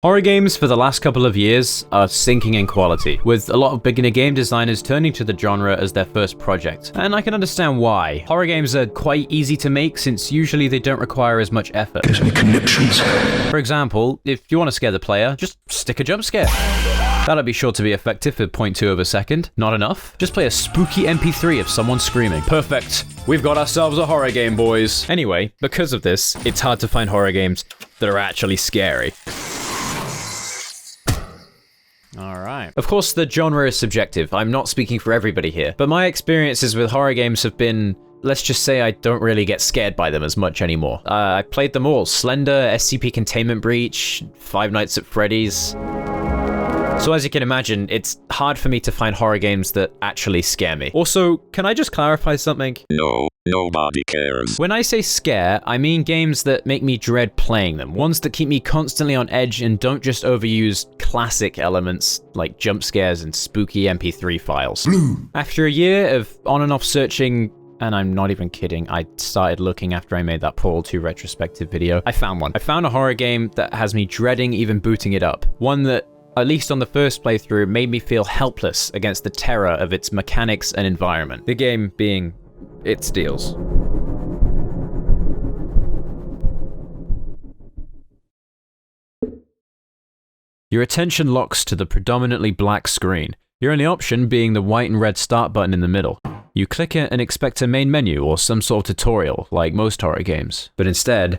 Horror games for the last couple of years are sinking in quality, with a lot of beginner game designers turning to the genre as their first project. And I can understand why. Horror games are quite easy to make since usually they don't require as much effort. Gives me conniptions. For example, if you want to scare the player, just stick a jump scare. That'll be sure to be effective for 0.2 of a second. Not enough? Just play a spooky MP3 of someone screaming. Perfect. We've got ourselves a horror game, boys. Anyway, because of this, it's hard to find horror games that are actually scary. Alright. Of course, the genre is subjective. I'm not speaking for everybody here. But my experiences with horror games have been... let's just say I don't really get scared by them as much anymore. I played them all. Slender, SCP Containment Breach, Five Nights at Freddy's... So as you can imagine, it's hard for me to find horror games that actually scare me. Also, can I just clarify something? No, nobody cares. When I say scare, I mean games that make me dread playing them. Ones that keep me constantly on edge and don't just overuse classic elements like jump scares and spooky MP3 files. After a year of on and off searching, and I'm not even kidding, I started looking after I made that Portal 2 retrospective video, I found one. I found a horror game that has me dreading even booting it up. One that, at least on the first playthrough, made me feel helpless against the terror of its mechanics and environment. The game being, It Steals. Your attention locks to the predominantly black screen, your only option being the white and red start button in the middle. You click it and expect a main menu or some sort of tutorial, like most horror games. But instead,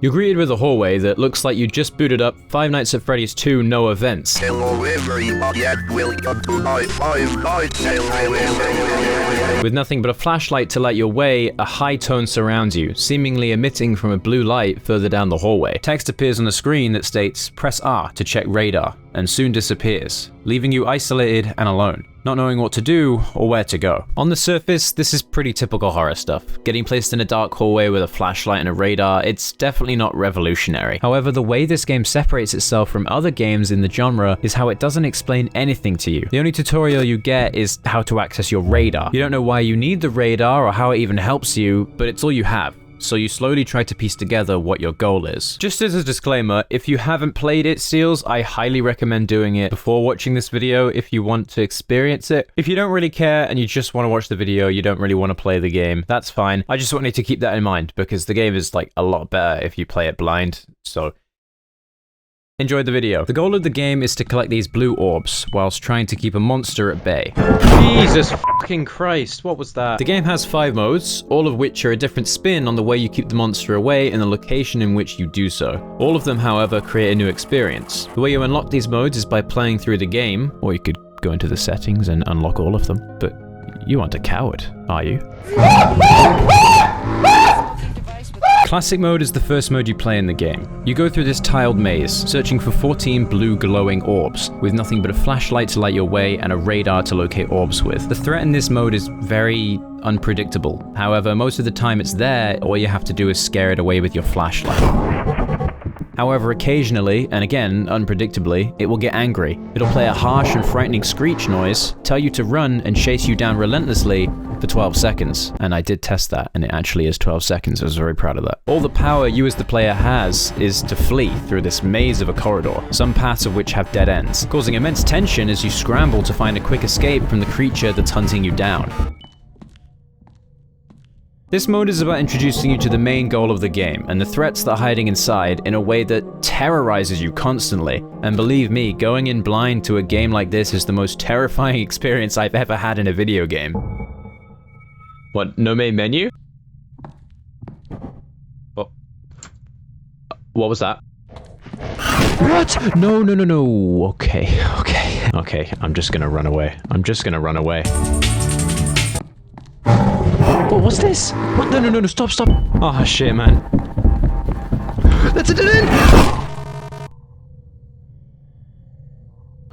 you're greeted with a hallway that looks like you just booted up Five Nights at Freddy's 2 No Events. Hello everybody and welcome to my Five Nights at Freddy's. With nothing but a flashlight to light your way, a high tone surrounds you, seemingly emitting from a blue light further down the hallway. Text appears on the screen that states, "Press R to check radar," and soon disappears, leaving you isolated and alone, not knowing what to do or where to go. On the surface, this is pretty typical horror stuff. Getting placed in a dark hallway with a flashlight and a radar, it's definitely not revolutionary. However, the way this game separates itself from other games in the genre is how it doesn't explain anything to you. The only tutorial you get is how to access your radar. You don't know why you need the radar or how it even helps you, but it's all you have. So you slowly try to piece together what your goal is. Just as a disclaimer, if you haven't played It Steals, I highly recommend doing it before watching this video if you want to experience it. If you don't really care and you just want to watch the video, you don't really want to play the game, that's fine. I just wanted to keep that in mind because the game is like a lot better if you play it blind, so enjoy the video. The goal of the game is to collect these blue orbs, whilst trying to keep a monster at bay. Jesus fucking Christ, what was that? The game has 5 modes, all of which are a different spin on the way you keep the monster away and the location in which you do so. All of them, however, create a new experience. The way you unlock these modes is by playing through the game, or you could go into the settings and unlock all of them. But you aren't a coward, are you? Classic mode is the first mode you play in the game. You go through this tiled maze, searching for 14 blue glowing orbs, with nothing but a flashlight to light your way and a radar to locate orbs with. The threat in this mode is very unpredictable. However, most of the time it's there, all you have to do is scare it away with your flashlight. However, occasionally, and again, unpredictably, it will get angry. It'll play a harsh and frightening screech noise, tell you to run, and chase you down relentlessly for 12 seconds. And I did test that, and it actually is 12 seconds. I was very proud of that. All the power you as the player has is to flee through this maze of a corridor, some paths of which have dead ends, causing immense tension as you scramble to find a quick escape from the creature that's hunting you down. This mode is about introducing you to the main goal of the game, and the threats that are hiding inside in a way that terrorizes you constantly. And believe me, going in blind to a game like this is the most terrifying experience I've ever had in a video game. What, no main menu? What was that? What? No. Okay, I'm just gonna run away. What's this? What? No, stop. Oh shit, man. That's a dead end!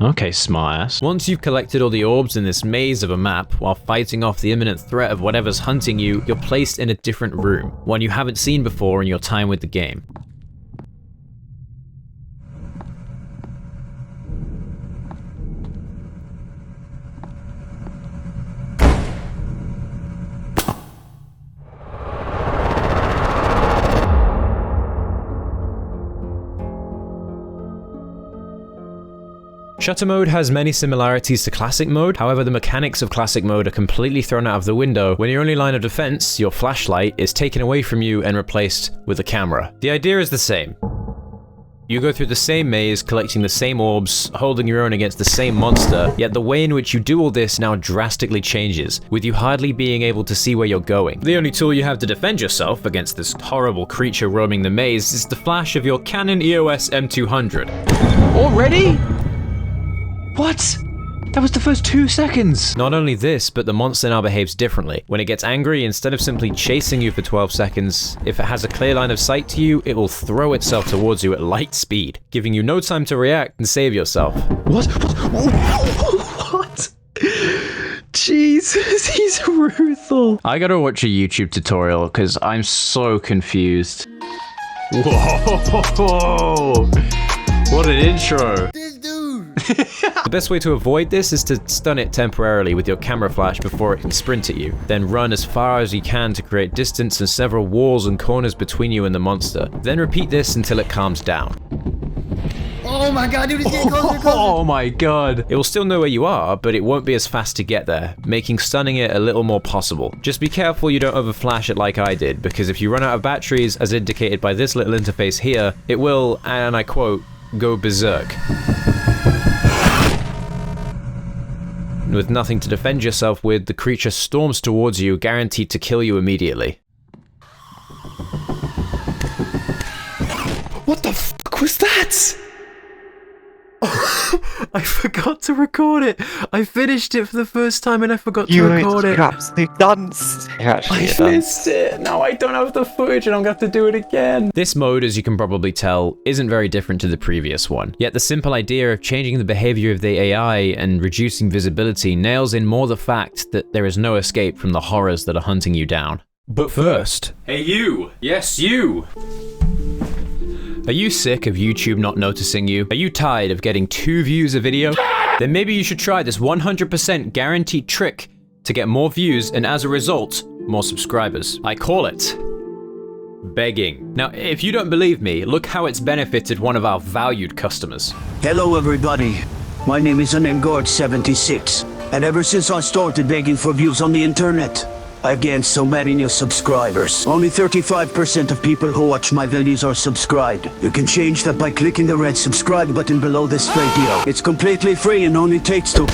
Okay, smartass. Once you've collected all the orbs in this maze of a map, while fighting off the imminent threat of whatever's hunting you, you're placed in a different room, one you haven't seen before in your time with the game. Shutter mode has many similarities to classic mode, however the mechanics of classic mode are completely thrown out of the window when your only line of defense, your flashlight, is taken away from you and replaced with a camera. The idea is the same. You go through the same maze, collecting the same orbs, holding your own against the same monster, yet the way in which you do all this now drastically changes, with you hardly being able to see where you're going. The only tool you have to defend yourself against this horrible creature roaming the maze is the flash of your Canon EOS M200. Already? What? That was the first 2 seconds! Not only this, but the monster now behaves differently. When it gets angry, instead of simply chasing you for 12 seconds, if it has a clear line of sight to you, it will throw itself towards you at light speed, giving you no time to react and save yourself. What? What? Jesus, he's ruthless. I gotta watch a YouTube tutorial, because I'm so confused. Whoa! What an intro! The best way to avoid this is to stun it temporarily with your camera flash before it can sprint at you. Then run as far as you can to create distance and several walls and corners between you and the monster. Then repeat this until it calms down. Oh my god, dude, it's getting closer, closer. Oh my god. It will still know where you are, but it won't be as fast to get there, making stunning it a little more possible. Just be careful you don't overflash it like I did, because if you run out of batteries, as indicated by this little interface here, it will, and I quote, go berserk. With nothing to defend yourself with, the creature storms towards you, guaranteed to kill you immediately. What the fuck was that? I forgot to record it. I finished it for the first time and I forgot to record it. You're absolute dunce. You're actually a I dunce. missed it. Now I don't have the footage and I'm gonna have to do it again. This mode, as you can probably tell, isn't very different to the previous one. Yet the simple idea of changing the behavior of the AI and reducing visibility nails in more the fact that there is no escape from the horrors that are hunting you down. But first... Hey you! Yes, you! Are you sick of YouTube not noticing you? Are you tired of getting 2 views a video? Then maybe you should try this 100% guaranteed trick to get more views and as a result, more subscribers. I call it begging. Now, if you don't believe me, look how it's benefited one of our valued customers. Hello everybody, my name is Unnamed76, and ever since I started begging for views on the internet, I've gained so many new subscribers. Only 35% of people who watch my videos are subscribed. You can change that by clicking the red subscribe button below this video. It's completely free and only takes 2.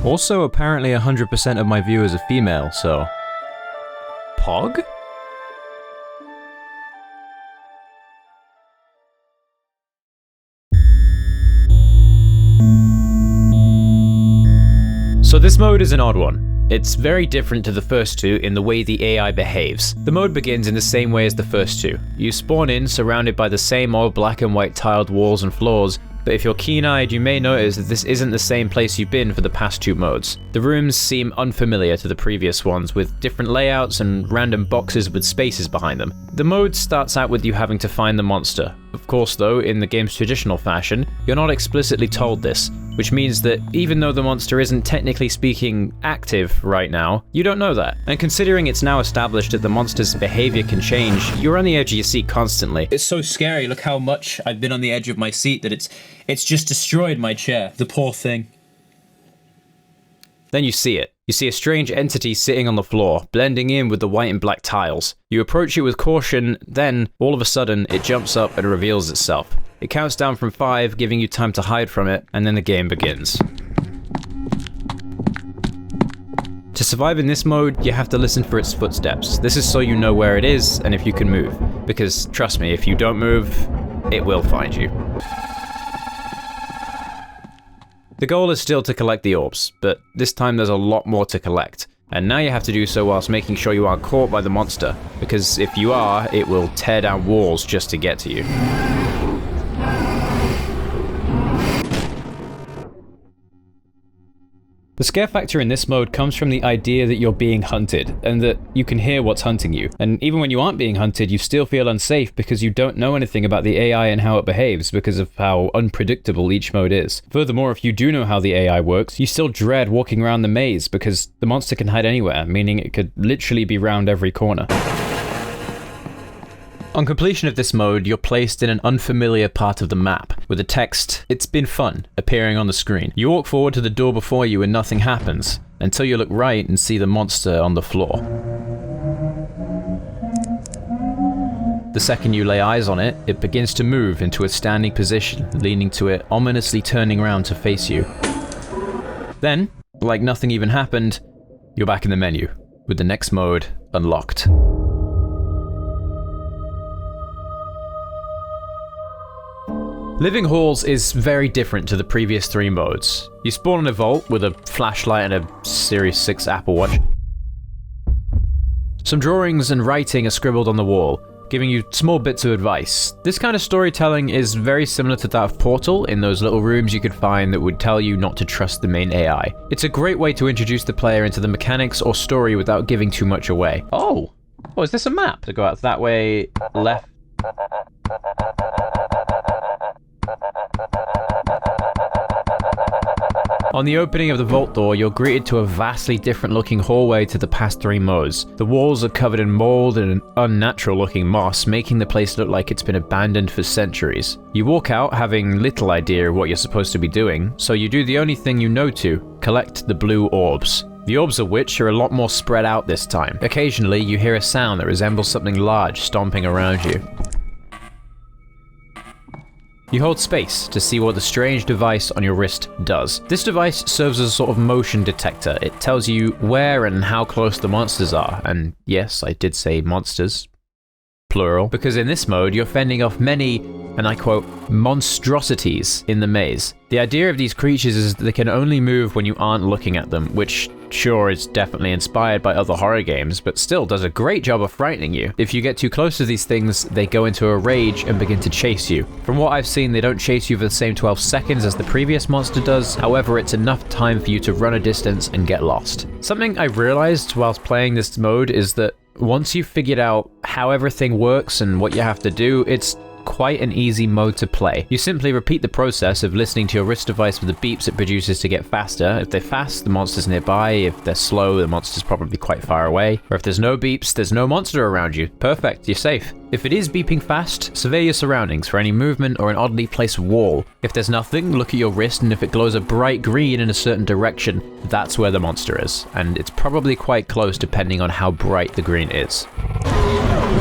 Also, apparently 100% of my viewers are female, so... Pog? So this mode is an odd one. It's very different to the first 2 in the way the AI behaves. The mode begins in the same way as the first 2. You spawn in surrounded by the same old black and white tiled walls and floors, but if you're keen-eyed, you may notice that this isn't the same place you've been for the past 2 modes. The rooms seem unfamiliar to the previous ones, with different layouts and random boxes with spaces behind them. The mode starts out with you having to find the monster. Of course though, in the game's traditional fashion, you're not explicitly told this, which means that even though the monster isn't technically speaking active right now, you don't know that. And considering it's now established that the monster's behavior can change, you're on the edge of your seat constantly. It's so scary, look how much I've been on the edge of my seat that it's just destroyed my chair. The poor thing. Then you see it. You see a strange entity sitting on the floor, blending in with the white and black tiles. You approach it with caution, then, all of a sudden, it jumps up and reveals itself. It counts down from 5, giving you time to hide from it, and then the game begins. To survive in this mode, you have to listen for its footsteps. This is so you know where it is, and if you can move. Because, trust me, if you don't move, it will find you. The goal is still to collect the orbs, but this time there's a lot more to collect. And now you have to do so whilst making sure you aren't caught by the monster, because if you are, it will tear down walls just to get to you. The scare factor in this mode comes from the idea that you're being hunted, and that you can hear what's hunting you. And even when you aren't being hunted, you still feel unsafe because you don't know anything about the AI and how it behaves because of how unpredictable each mode is. Furthermore, if you do know how the AI works, you still dread walking around the maze because the monster can hide anywhere, meaning it could literally be round every corner. On completion of this mode, you're placed in an unfamiliar part of the map, with the text, "It's been fun," appearing on the screen. You walk forward to the door before you and nothing happens, until you look right and see the monster on the floor. The second you lay eyes on it, it begins to move into a standing position, leaning to it, ominously turning around to face you. Then, like nothing even happened, you're back in the menu, with the next mode unlocked. Living Halls is very different to the previous 3 modes. You spawn in a vault with a flashlight and a Series 6 Apple Watch. Some drawings and writing are scribbled on the wall, giving you small bits of advice. This kind of storytelling is very similar to that of Portal, in those little rooms you could find that would tell you not to trust the main AI. It's a great way to introduce the player into the mechanics or story without giving too much away. Oh, is this a map? To go out that way, left. On the opening of the vault door, you're greeted to a vastly different looking hallway to the past 3 modes. The walls are covered in mold and an unnatural looking moss, making the place look like it's been abandoned for centuries. You walk out having little idea of what you're supposed to be doing, so you do the only thing you know to: collect the blue orbs. The orbs of which are a lot more spread out this time. Occasionally, you hear a sound that resembles something large stomping around you. You hold space to see what the strange device on your wrist does. This device serves as a sort of motion detector. It tells you where and how close the monsters are. And yes, I did say monsters. Plural. Because in this mode, you're fending off many, and I quote, monstrosities in the maze. The idea of these creatures is that they can only move when you aren't looking at them, which sure is definitely inspired by other horror games, but still does a great job of frightening you. If you get too close to these things, they go into a rage and begin to chase you. From what I've seen, they don't chase you for the same 12 seconds as the previous monster does, however it's enough time for you to run a distance and get lost. Something I realized whilst playing this mode is that once you've figured out how everything works and what you have to do, it's quite an easy mode to play. You simply repeat the process of listening to your wrist device with the beeps it produces to get faster. If they're fast, the monster's nearby. If they're slow, the monster's probably quite far away. Or if there's no beeps, there's no monster around you. Perfect, you're safe. If it is beeping fast, survey your surroundings for any movement or an oddly placed wall. If there's nothing, look at your wrist, and if it glows a bright green in a certain direction, that's where the monster is. And it's probably quite close depending on how bright the green is.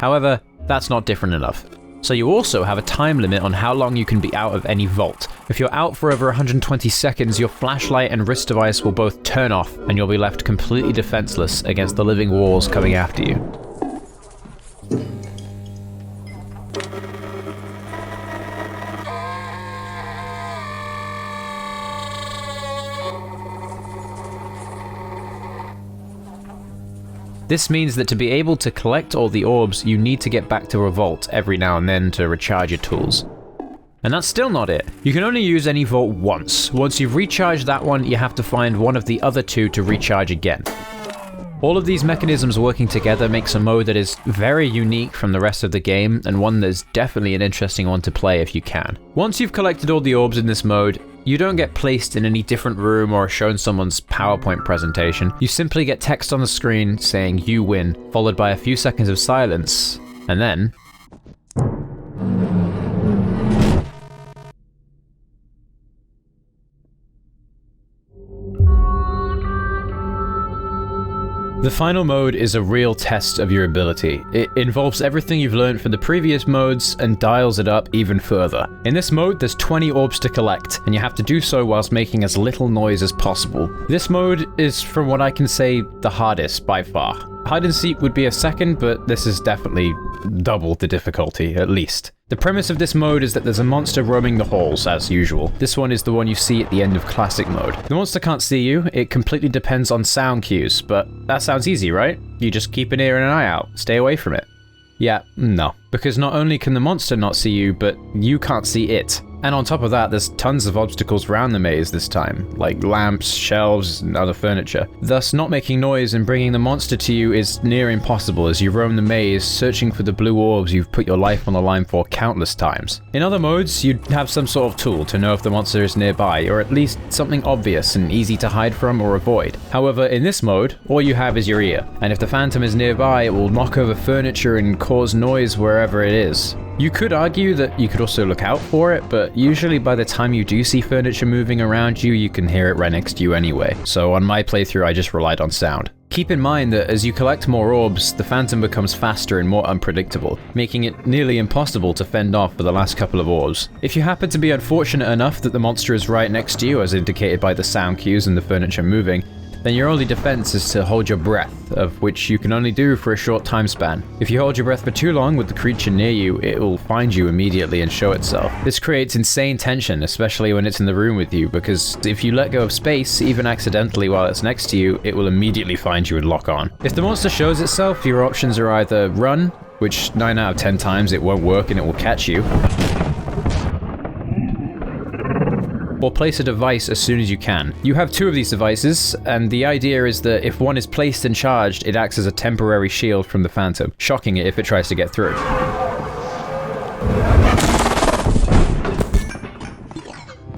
However, that's not different enough. So you also have a time limit on how long you can be out of any vault. If you're out for over 120 seconds, your flashlight and wrist device will both turn off, and you'll be left completely defenseless against the living walls coming after you. This means that to be able to collect all the orbs, you need to get back to a vault every now and then to recharge your tools. And that's still not it. You can only use any vault once. Once you've recharged that one, you have to find one of the other 2 to recharge again. All of these mechanisms working together makes a mode that is very unique from the rest of the game, and one that is definitely an interesting one to play if you can. Once you've collected all the orbs in this mode, you don't get placed in any different room or shown someone's PowerPoint presentation. You simply get text on the screen saying you win, followed by a few seconds of silence, and then... The final mode is a real test of your ability. It involves everything you've learned from the previous modes and dials it up even further. In this mode, there's 20 orbs to collect, and you have to do so whilst making as little noise as possible. This mode is, from what I can say, the hardest by far. Hide and seek would be a second, but this is definitely double the difficulty, at least. The premise of this mode is that there's a monster roaming the halls, as usual. This one is the one you see at the end of classic mode. The monster can't see you, it completely depends on sound cues, but that sounds easy, right? You just keep an ear and an eye out, stay away from it. Yeah, no. Because not only can the monster not see you, but you can't see it. And on top of that, there's tons of obstacles around the maze this time, like lamps, shelves, and other furniture. Thus, not making noise and bringing the monster to you is near impossible as you roam the maze, searching for the blue orbs you've put your life on the line for countless times. In other modes, you'd have some sort of tool to know if the monster is nearby, or at least something obvious and easy to hide from or avoid. However, in this mode, all you have is your ear, and if the phantom is nearby, it will knock over furniture and cause noise wherever it is. You could argue that you could also look out for it, but usually by the time you do see furniture moving around you, you can hear it right next to you anyway. So on my playthrough, I just relied on sound. Keep in mind that as you collect more orbs, the phantom becomes faster and more unpredictable, making it nearly impossible to fend off for the last couple of orbs. If you happen to be unfortunate enough that the monster is right next to you, as indicated by the sound cues and the furniture moving, then your only defense is to hold your breath, of which you can only do for a short time span. If you hold your breath for too long with the creature near you, it will find you immediately and show itself. This creates insane tension, especially when it's in the room with you, because if you let go of space, even accidentally while it's next to you, it will immediately find you and lock on. If the monster shows itself, your options are either run, which 9 out of 10 times it won't work and it will catch you, or place a device as soon as you can. You have 2 of these devices, and the idea is that if one is placed and charged, it acts as a temporary shield from the phantom, shocking it if it tries to get through.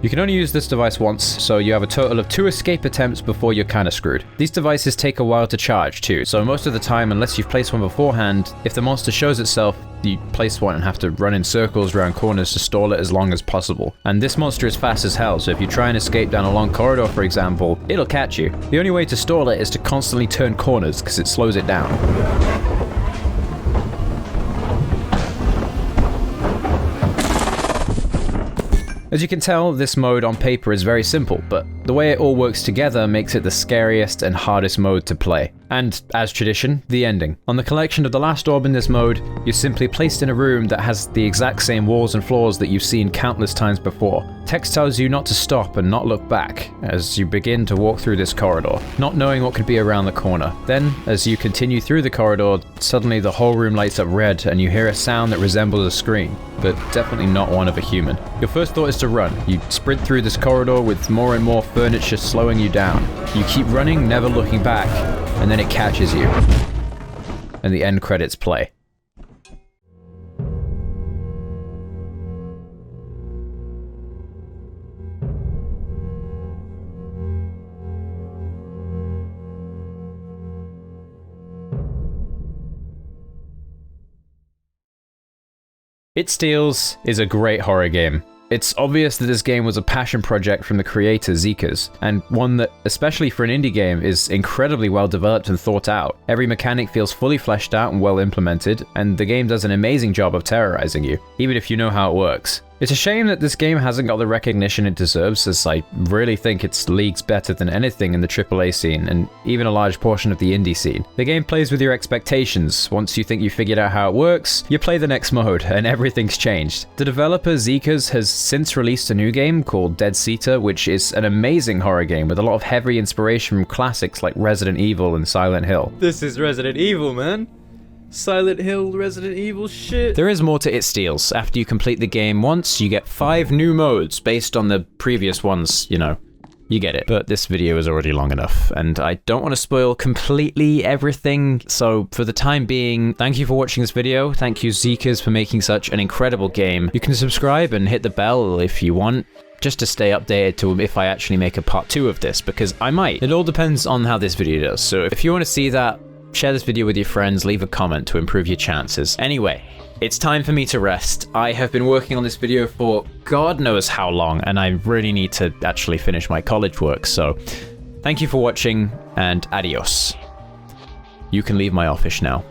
You can only use this device once, so you have a total of 2 escape attempts before you're kinda screwed. These devices take a while to charge too, so most of the time, unless you've placed one beforehand, if the monster shows itself, you place one and have to run in circles around corners to stall it as long as possible. And this monster is fast as hell, so if you try and escape down a long corridor, for example, it'll catch you. The only way to stall it is to constantly turn corners, because it slows it down. As you can tell, this mode on paper is very simple, but the way it all works together makes it the scariest and hardest mode to play. And, as tradition, the ending. On the collection of the last orb in this mode, you're simply placed in a room that has the exact same walls and floors that you've seen countless times before. Text tells you not to stop and not look back as you begin to walk through this corridor, not knowing what could be around the corner. Then, as you continue through the corridor, suddenly the whole room lights up red and you hear a sound that resembles a scream, but definitely not one of a human. Your first thought is to run. You sprint through this corridor with more and more furniture slowing you down. You keep running, never looking back, and then it catches you. And the end credits play. It Steals is a great horror game. It's obvious that this game was a passion project from the creator Zekas, and one that, especially for an indie game, is incredibly well developed and thought out. Every mechanic feels fully fleshed out and well implemented, and the game does an amazing job of terrorizing you, even if you know how it works. It's a shame that this game hasn't got the recognition it deserves, as I really think it's leagues better than anything in the AAA scene, and even a large portion of the indie scene. The game plays with your expectations. Once you think you figured out how it works, you play the next mode, and everything's changed. The developer Zekas has since released a new game called Dead Seater, which is an amazing horror game with a lot of heavy inspiration from classics like Resident Evil and Silent Hill. This is Resident Evil, man. Silent Hill, Resident Evil shit. There is more to It Steals. After you complete the game once, you get 5 new modes based on the previous ones, you know. You get it. But this video is already long enough, and I don't want to spoil completely everything, so for the time being, thank you for watching this video. Thank you Zekas for making such an incredible game. You can subscribe and hit the bell if you want, just to stay updated to if I actually make a part 2 of this, because I might. It all depends on how this video does, so if you want to see that, share this video with your friends, leave a comment to improve your chances. Anyway, it's time for me to rest. I have been working on this video for God knows how long, and I really need to actually finish my college work, so thank you for watching, and adios. You can leave my office now.